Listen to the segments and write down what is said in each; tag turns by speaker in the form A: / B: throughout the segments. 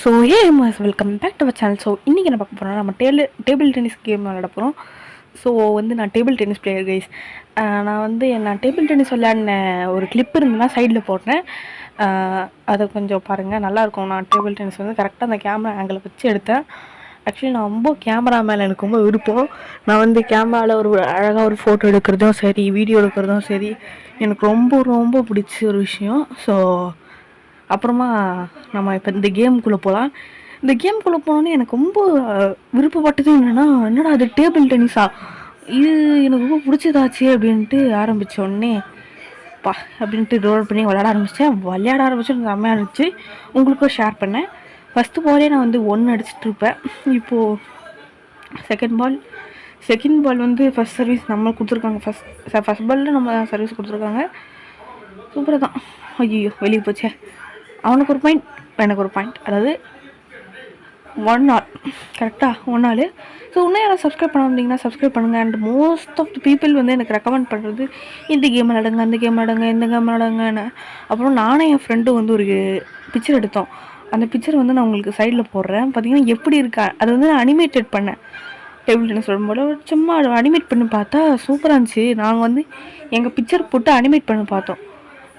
A: So welcome back to our channel. So இன்றைக்கி என்ன பார்க்க போகிறோம்னா நம்ம டேபிள் டென்னிஸ் கேம் விளையாட போகிறோம். ஸோ நான் டேபிள் டென்னிஸ் பிளேயர் கைஸ். நான் டேபிள் டென்னிஸ் விளையாடின ஒரு கிளிப் இருந்துன்னா சைடில் போடுறேன். அதை கொஞ்சம் பாருங்கள், நல்லாயிருக்கும். நான் டேபிள் டென்னிஸ் கரெக்டாக அந்த கேமரா ஆங்கிளை வச்சு எடுத்தேன். ஆக்சுவலி நான் ரொம்ப கேமரா மேலே எனக்கு ரொம்ப விருப்பம். நான் கேமராவில் ஒரு அழகாக ஒரு ஃபோட்டோ எடுக்கிறதும் சரி, வீடியோ எடுக்கிறதும் சரி, எனக்கு ரொம்ப ரொம்ப பிடிச்ச ஒரு விஷயம். ஸோ அப்புறமா நம்ம இப்போ இந்த கேமுக்குள்ளே போகலாம். இந்த கேமுக்குள்ளே போனோன்னே எனக்கு ரொம்ப விருப்பப்பட்டது என்னடா அது டேபிள் டென்னிஸா, இது எனக்கு ரொம்ப பிடிச்சதாச்சு அப்படின்ட்டு ஆரம்பித்தோடனே அப்படின்ட்டு டவுன்லோட் பண்ணி விளையாட ஆரம்பித்தேன். செம்மையாக இருந்துச்சு. உங்களுக்கும் ஷேர் பண்ணேன். ஃபஸ்ட்டு பாலே நான் 1 அடிச்சிட்ருப்பேன். இப்போது செகண்ட் பால் ஃபஸ்ட் சர்வீஸ் நம்ம கொடுத்துருக்காங்க. ஃபஸ்ட் பாலில் நம்ம சர்வீஸ் கொடுத்துருக்காங்க. சூப்பராக தான். ஐயோ வெளியே போச்சே. அவனுக்கு ஒரு பாயிண்ட், எனக்கு ஒரு பாயிண்ட். அதாவது 1-0 கரெக்டாக 1-0. ஸோ இன்னும் யாரும் சப்ஸ்கிரைப் பண்ண வந்தீங்கன்னா சப்ஸ்கிரைப் பண்ணுங்கள். And most of the people எனக்கு ரெக்கமெண்ட் பண்ணுறது இந்த கேம் விளாடுங்க, அந்த கேம் விளாடுங்க, இந்த கேம் விளாடுங்கன்னு. அப்புறம் நானே என் ஃப்ரெண்டு ஒரு பிக்சர் எடுத்தோம். அந்த பிக்சர் நான் உங்களுக்கு சைடில் போடுறேன். பார்த்தீங்கன்னா எப்படி இருக்கா, அது நான் அனிமேட்டட் பண்ணேன். டேபிள் டென்னிஸ் வரும்போது சும்மா அனிமேட் பண்ணி பார்த்தா சூப்பராக இருந்துச்சு. நாங்கள் எங்கள் பிக்சர் போட்டு அனிமேட் பண்ணி பார்த்தோம்.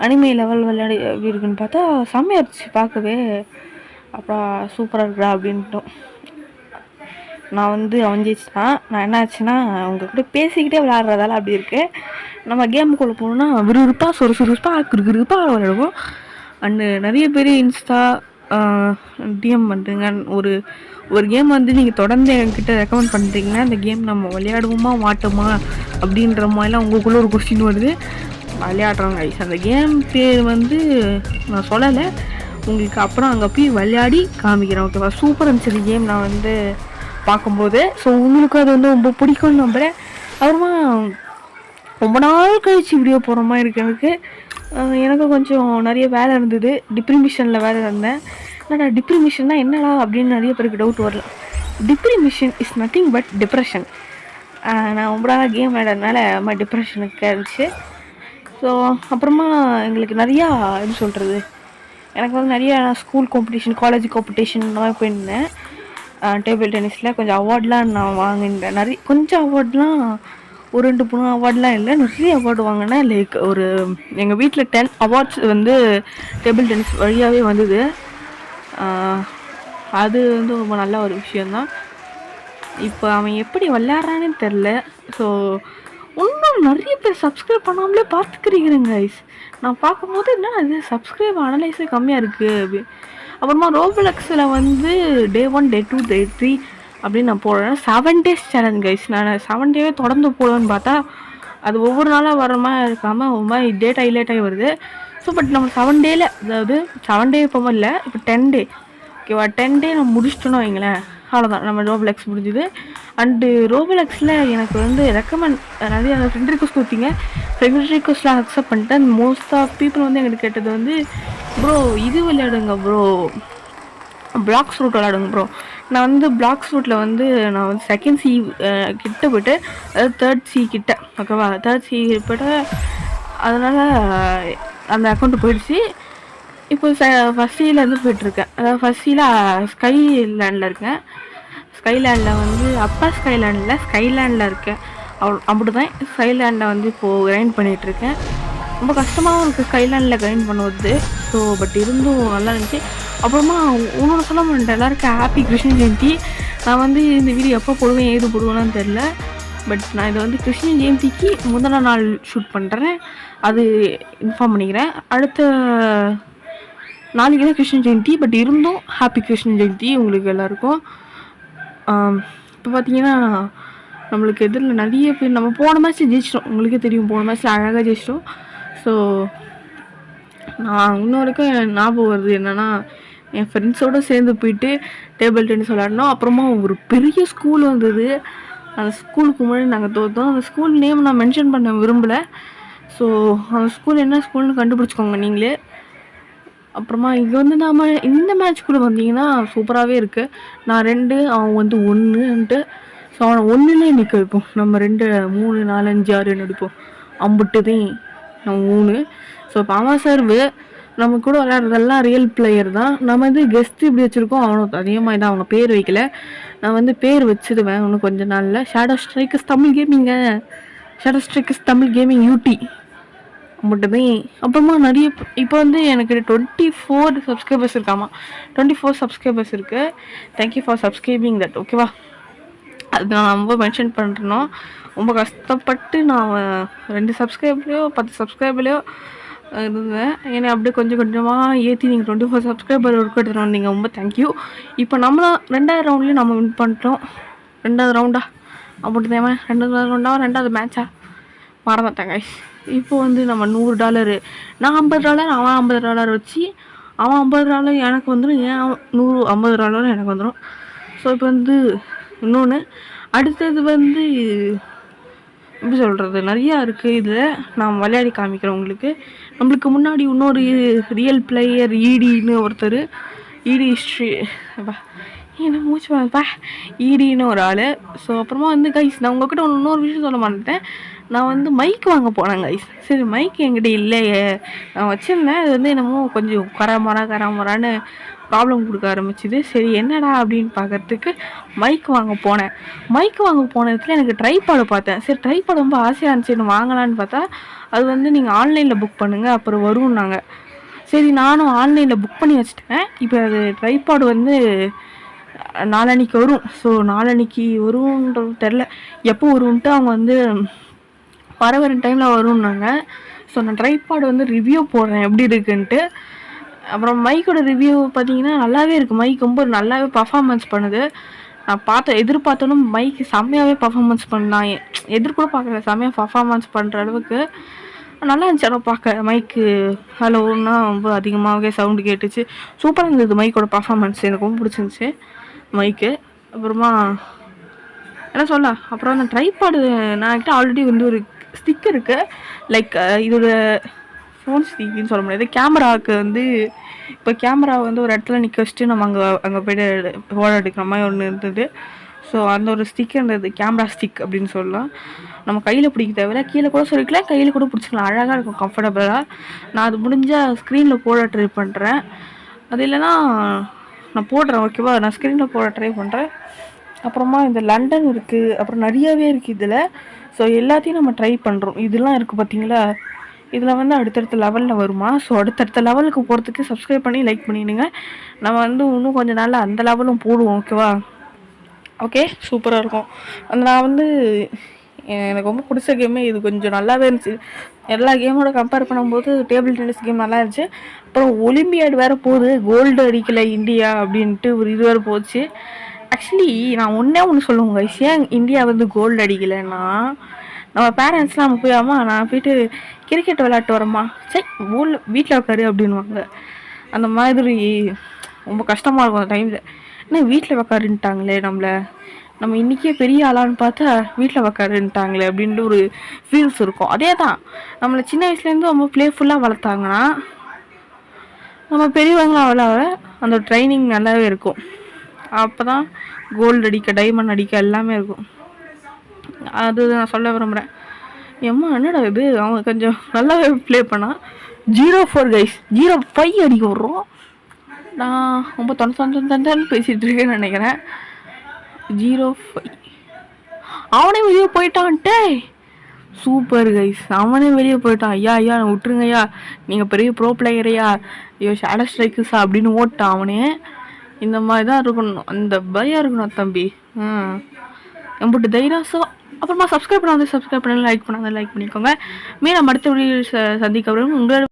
A: அனிமே லெவல் விளையாடி எப்படி இருக்குன்னு பார்த்தா செம்மையாக இருந்துச்சு பார்க்கவே. அப்புறம் சூப்பராக இருக்கிறா அப்படின்ட்டோம். நான் அவன் ஜெயிச்சிட்டான். நான் என்ன ஆச்சுன்னா அவங்க கூட பேசிக்கிட்டே விளையாடுறதால அப்படி இருக்கு. நம்ம கேமுக்குள்ளே போகணுன்னா விறுவிறுப்பாக சுறுசுறுப்பாக கிருப்பாக விளையாடுவோம். அண்டு நிறைய பேர் இன்ஸ்டா டிஎம் பண்ணுறீங்க. ஒரு கேம் நீங்கள் தொடர்ந்து என்கிட்ட ரெக்கமெண்ட் பண்ணுறீங்கன்னா அந்த கேம் நம்ம விளையாடுவோமா மாட்டோமா அப்படின்ற மாதிரிலாம் உங்களுக்குள்ளே ஒரு கொஸ்டின் வருது. விளையாடுறோம் கைஸ். அந்த கேம் பேர் நான் சொல்லலை உங்களுக்கு, அப்புறம் அங்கே போய் விளையாடி காமிக்கிறேன். ஓகேவா? சூப்பராக இருந்துச்சு அந்த கேம் நான் பார்க்கும்போது. ஸோ உங்களுக்கும் அது ரொம்ப பிடிக்கும்னு நம்புகிறேன். அப்புறமா ரொம்ப நாள் கழிச்சு வீடியோ போகிற மாதிரி இருக்கு. எனக்கு கொஞ்சம் நிறைய வேலை இருந்தது. டிப்ரிமிஷனில் வேலை இருந்தேன். என்னடா டிப்ரிமிஷன்னா என்னடா அப்படின்னு நிறைய பேருக்கு டவுட் வரல. டிப்ரிமிஷன் இஸ் நத்திங் பட் டிப்ரெஷன். நான் ரொம்ப நாளாக கேம் விளையாடுறதுனால டிப்ரெஷனுக்கு இருந்துச்சு. ஸோ அப்புறமா எங்களுக்கு நிறையா எப்படி சொல்கிறது, எனக்கு நிறையா ஸ்கூல் காம்படிஷன், காலேஜ் காம்படிஷன்லாம் போயிருந்தேன். டேபிள் டென்னிஸில் கொஞ்சம் அவார்ட்லாம் நான் வாங்கினேன். கொஞ்சம் அவார்ட்லாம் ஒரு 2-3 அவார்ட்லாம் இல்லை, நிறைய அவார்டு வாங்கினேன். லைக் எங்கள் வீட்டில் 10 அவார்ட்ஸ் டேபிள் டென்னிஸ் வழியாகவே வந்தது. அது ரொம்ப நல்ல ஒரு விஷயந்தான். இப்போ அவன் எப்படி விளையாடுறான்னு தெரில. ஸோ இன்னும் நிறைய பேர் சப்ஸ்கிரைப் பண்ணாமலே பார்த்துக்கிறீங்க கைஸ். நான் பார்க்கும்போது என்ன அது சப்ஸ்கிரைப் அனலைஸே கம்மியாக இருக்குது அப்படி. அப்புறமா ரோப்ளக்ஸில் Day 1 Day 2 Day 3 அப்படின்னு நான் போடுறேன். 7 days சேலஞ்ச் கைஸ். நான் 7 டேவே தொடர்ந்து போடுவேன்னு பார்த்தா அது ஒவ்வொரு நாளாக வர மாதிரி இருக்காமல் ஒரு மாதிரி டேட் ஹைலைட் ஆகி வருது. ஸோ பட் நம்ம 7 டேயில், அதாவது 7 டே இப்போ இல்லை, இப்போ 10 டே ஓகேவா? 10 டே நம்ம முடிச்சிட்டோன்னு வைங்களேன், அவ்வளோதான் நம்ம ரோப்ளக்ஸ் முடிஞ்சுது. அண்டு ரோப்ளக்ஸில் எனக்கு ரெக்கமெண்ட் நிறைய ஃப்ரெண்ட் ரிக்வஸ்ட் கொடுத்தீங்க. ஃப்ரெண்ட் ரிக்வஸ்ட்லாம் அக்செப்ட் பண்ணிட்டேன். மோஸ்ட் ஆஃப் பீப்புள் எங்களுக்கு கேட்டது ப்ரோ இது விளையாடுங்க ப்ரோ, பிளாக்ஸ் ரூட் விளையாடுங்க ப்ரோ. நான் பிளாக்ஸ் ரூட்டில் நான் செகண்ட் சி கிட்ட போய்ட்டு, அதாவது 3rd C கிட்ட, ஓகேவா? 3rd C போய்ட்டு அதனால் அந்த அக்கௌண்ட்டு போயிடுச்சு. இப்போ ஃபஸ்ட் சீலேருந்து போய்ட்டுருக்கேன். அதாவது ஃபஸ்ட் சீல ஸ்கைலேண்டில் இருக்கேன். ஸ்கைலேண்டில் அப்பா ஸ்கைலேண்டில் இருக்கேன். அப்படி தான் ஸ்கைலேண்டில் இப்போது கிரைண்ட் பண்ணிகிட்ருக்கேன். ரொம்ப கஷ்டமாகவும் இருக்குது ஸ்கைலேண்டில் கிரைண்ட் பண்ணுவது. ஸோ பட் இருந்தும் நல்லா இருந்துச்சு. அப்புறமா இன்னொன்று சொல்ல மாட்டேன், எல்லாருக்கும் ஹாப்பி கிருஷ்ண ஜெயந்தி. நான் இந்த வீடியோ எப்போ போடுவேன் ஏது போடுவேன்னு தெரில. பட் நான் இதை கிருஷ்ண ஜெயந்திக்கு முதல் நாள் ஷூட் பண்ணுறேன். அது இன்ஃபார்ம் பண்ணிக்கிறேன். அடுத்த நாளைக்கு தான் கிருஷ்ண ஜெயந்தி. பட் இருந்தும் ஹாப்பி கிருஷ்ண ஜெயந்தி உங்களுக்கு எல்லாருக்கும். இப்போ பார்த்தீங்கன்னா நம்மளுக்கு எதிரில் நிறைய பேர், நம்ம போன மேட்ச் ஜெயிச்சிட்டோம். உங்களுக்கே தெரியும், போன மேட்ச்சில் அழகாக ஜெயிச்சிட்டோம். ஸோ நான் இன்னொருக்கும் ஞாபகம் வருது என்னென்னா, என் ஃப்ரெண்ட்ஸோடு சேர்ந்து போயிட்டு டேபிள் டென்னிஸ் விளையாடினோம். அப்புறமா ஒரு பெரிய ஸ்கூல் வந்தது. அந்த ஸ்கூலுக்கு முன்னாடி நாங்கள் தோற்றோம். அந்த ஸ்கூல் நேம் நான் மென்ஷன் பண்ண விரும்பலை. ஸோ அந்த ஸ்கூல் என்ன ஸ்கூல்னு கண்டுபிடிச்சிக்கோங்க நீங்களே. அப்புறமா இது நாம் இந்த மேட்ச் கூட வந்தீங்கன்னா சூப்பராகவே இருக்குது. நான் 2 அவன் 1ன்ட்டு. ஸோ அவனை 1லே நிற்க வைப்போம். நம்ம 2 3 4 5 6 அடிப்போம். அம்புட்டுதையும் நம்ம 3. ஸோ இப்போ அவன் சர்வு நம்ம கூட விளையாடுறதெல்லாம் ரியல் பிளேயர் தான். நம்ம வந்து கெஸ்ட் இப்படி வச்சுருக்கோம், அவனும் அதே மாதிரி தான். அவங்க பேர் வைக்கல, நான் வந்து பேர் வச்சிடுவேன் இன்னும் கொஞ்சம் நாளில். ஷேடோ ஸ்ட்ரைக்கர்ஸ் தமிழ் கேமிங்க, ஷேடோ ஸ்ட்ரைக்கர்ஸ் தமிழ் கேமிங் யூடி மட்டுமே. அப்புறமா நிறைய இப்போ வந்து எனக்கு 24 சப்ஸ்கிரைபர்ஸ் இருக்காமா. 24 சப்ஸ்கிரைபர்ஸ் இருக்குது. தேங்க்யூ ஃபார் சப்ஸ்கிரைபிங் தட், ஓகேவா? அது நான் ரொம்ப மென்ஷன் பண்ணுறேனோ, ரொம்ப கஷ்டப்பட்டு நான் 2 சப்ஸ்கிரைப்லேயோ 10 சப்ஸ்கிரைபர்லையோ இருந்தேன். ஏன்னா அப்படியே கொஞ்சம் கொஞ்சமாக ஏற்றி நீங்கள் 24 சப்ஸ்கிரைபர் ஒர்க் எடுத்துகிட்டு வந்தீங்க, ரொம்ப தேங்க்யூ. இப்போ நம்மளும் 2வது ரவுண்ட்லேயும் நம்ம வின் பண்ணிட்டோம். 2வது ரவுண்டா அப்படி தேவை, 2வது ரவுண்டா 2வது மேட்சா மறந்துட்டாங்க. இப்போ வந்து நம்ம $100, நான் $50, அவன் $50 வச்சு, அவன் $50 எனக்கு வந்துடும், ஏன் $150 எனக்கு வந்துடும். ஸோ இப்போ வந்து இன்னொன்று அடுத்தது வந்து எப்படி சொல்கிறது, நிறையா இருக்குது. இதில் நான் விளையாடி காமிக்கிறேன் உங்களுக்கு. நம்மளுக்கு முன்னாடி இன்னொரு ரியல் பிளேயர் ஈடின்னு ஒருத்தர், ஈடி ஹிஸ்ட்ரி என்ன மூச்சுப்பா ஈடின்னு ஒரு ஆள். ஸோ அப்புறமா வந்து கைஸ், நான் உங்கள்கிட்ட இன்னொரு விஷயம் சொல்ல மாட்டேன். நான் வந்து மைக் வாங்க போனேன் கைஸ். சரி, மைக் என்கிட்ட இல்லையே, நான் வச்சுருந்தேன். அது வந்து என்னமோ கொஞ்சம் கராமரான்னு ப்ராப்ளம் கொடுக்க ஆரம்பிச்சிது. சரி என்னடா அப்படின்னு பார்க்கறதுக்கு மைக் வாங்க போனேன். மைக் வாங்க போன இடத்துல எனக்கு ட்ரைபாடு பார்த்தேன். சரி, ட்ரைபாடு ரொம்ப ஆசையாக இருந்துச்சு, வாங்கலான்னு பார்த்தா அது வந்து நீங்கள் ஆன்லைனில் புக் பண்ணுங்கள் அப்புறம் வரும்னாங்க. சரி, நானும் ஆன்லைனில் புக் பண்ணி வச்சுட்டேன். இப்போ அது ட்ரைபாடு வந்து நாளன்னைக்கு வரும். ஸோ நாளன்னைக்கு வரும்ன்றது தெரில, எப்போ வரும்ன்ட்டு அவங்க வந்து வர டைமில் வரும்னாங்க. ஸோ நான் ட்ரைபாடு வந்து ரிவ்யூ போடுறேன் எப்படி இருக்குன்ட்டு. அப்புறம் மைக்கோட ரிவ்யூ பார்த்தீங்கன்னா நல்லாவே இருக்குது. மைக் ரொம்ப நல்லாவே பர்ஃபார்மன்ஸ் பண்ணுது. நான் எதிர்பார்த்தனும் மைக்கு செம்மையாகவே பர்ஃபார்மன்ஸ் பண்ணான். எதிர்கூட பார்க்கல, செம்மையாக பர்ஃபார்மன்ஸ் பண்ணுற அளவுக்கு நல்லா இருந்துச்சு. ஆனால் பார்க்க மைக்கு ஹலோன்னா ரொம்ப அதிகமாகவே சவுண்டு கேட்டுச்சு. சூப்பராக இருந்தது மைக்கோட பர்ஃபார்மன்ஸ், எனக்கு ரொம்ப பிடிச்சிருந்துச்சி மைக்கு. அப்புறமா என்ன சொல்ல, அப்புறம் அந்த ட்ரைபாடு நான் கிட்ட ஆல்ரெடி வந்து ஒரு ஸ்டிக் இருக்குது. லைக் இதோட ஃபோன் ஸ்டிக்குன்னு சொல்ல முடியாது, கேமராவுக்கு வந்து இப்போ கேமரா வந்து ஒரு இடத்துல நிற்க வச்சுட்டு நம்ம அங்கே போய்ட்டு ஃபோட்டோ எடுக்கிற மாதிரி ஒன்று இருந்தது. ஸோ அந்த ஒரு ஸ்டிக் இருந்தது, கேமரா ஸ்டிக் அப்படின்னு சொல்லலாம். நம்ம கையில் பிடிக்க தேவையில்ல, கீழே கூட சொல்லிக்கலாம், கையில் கூட பிடிச்சிக்கலாம், அழகாக இருக்கும், கம்ஃபர்டபுளாக. நான் அது முடிஞ்சால் ஸ்க்ரீனில் போட ட்ரை பண்ணுறேன். அது இல்லைனா நான் போடுறேன், ஓகேவா? நான் ஸ்க்ரீனில் போட ட்ரை பண்ணுறேன். அப்புறமா இந்த லண்டன் இருக்குது, அப்புறம் நிறையாவே இருக்குது இதில். ஸோ எல்லாத்தையும் நம்ம ட்ரை பண்ணுறோம். இதெல்லாம் இருக்குது பார்த்தீங்களா, இதில் வந்து அடுத்தடுத்த லெவலில் வருமா. ஸோ அடுத்தடுத்த லெவலுக்கு போகிறதுக்கு சப்ஸ்கிரைப் பண்ணி லைக் பண்ணிடுங்க. நம்ம வந்து இன்னும் கொஞ்சம் நாளில் அந்த லெவலும் போடுவோம், ஓகேவா? ஓகே, சூப்பராக இருக்கும். நான் வந்து எனக்கு ரொம்ப பிடிச்ச கேமே இது, கொஞ்சம் நல்லாவே இருந்துச்சு. எல்லா கேமோட கம்பேர் பண்ணும்போது டேபிள் டென்னிஸ் கேம் நல்லா இருந்துச்சு. அப்புறம் ஒலிம்பியாடு வேறு போகுது, கோல்டு அடிக்கலை இந்தியா அப்படின்ட்டு ஒரு இது வேறு போச்சு. ஆக்சுவலி நான் ஒன்று சொல்லுவேங்க, ஏன் இந்தியா வந்து கோல்டு அடிக்கலைன்னா, நம்ம பேரண்ட்ஸ்லாம் நம்ம போய் அம்மா நான் போய்ட்டு கிரிக்கெட் விளையாட்டு வரம்மா, சரி வீட்டில் உட்காரு அப்படின்வாங்க. அந்த மாதிரி ரொம்ப கஷ்டமாக இருக்கும் அந்த டைமில். என்ன வீட்டில் உட்காருன்ட்டாங்களே, நம்ம இன்றைக்கே பெரிய ஆளான்னு பார்த்தா வீட்டில் உட்காருன்ட்டாங்களே அப்படின்ட்டு ஒரு ஃபீல்ஸ் இருக்கும். அதே தான் நம்மளை சின்ன வயசுலேருந்து ரொம்ப ப்ளேஃபுல்லாக வளர்த்தாங்கன்னா நம்ம பெரியவங்களாம் விளாட அந்த ட்ரைனிங் நல்லாவே இருக்கும். அப்போ தான் கோல்டு அடிக்க, டைமண்ட் அடிக்க எல்லாமே இருக்கும். அது நான் சொல்ல விரும்புகிறேன். ஏம்மா என்னடா இது, அவன் கொஞ்சம் நல்லாவே ப்ளே பண்ணான். 0-4 கைஸ், 0-5 அடிக்க விட்றோம். நான் ரொம்ப தொண்டன்னு பேசிகிட்டு இருக்கேன்னு நினைக்கிறேன். 0-5 அவனே வெளியே போயிட்டான்ட்டே. சூப்பர் கைஸ், அவனே வெளியே போயிட்டான். ஐயா விட்டுருங்க ஐயா, நீங்கள் பெரிய ப்ரோ பிளேயரையா, ஐயோ ஷேடோ ஸ்ட்ரைக்கர்ஸா அப்படின்னு ஓட்டான் அவனே. இந்த மாதிரி தான் இருக்கணும், அந்த பயம் இருக்கணும் தம்பி. எம்பிட்டு தைரியம். ஸோ அப்புறமா சப்ஸ்கிரைப் பண்ணாத லைக் பண்ணிக்கோங்க. மீண்டும் அடுத்த வீடியோ சந்திக்க உங்களோட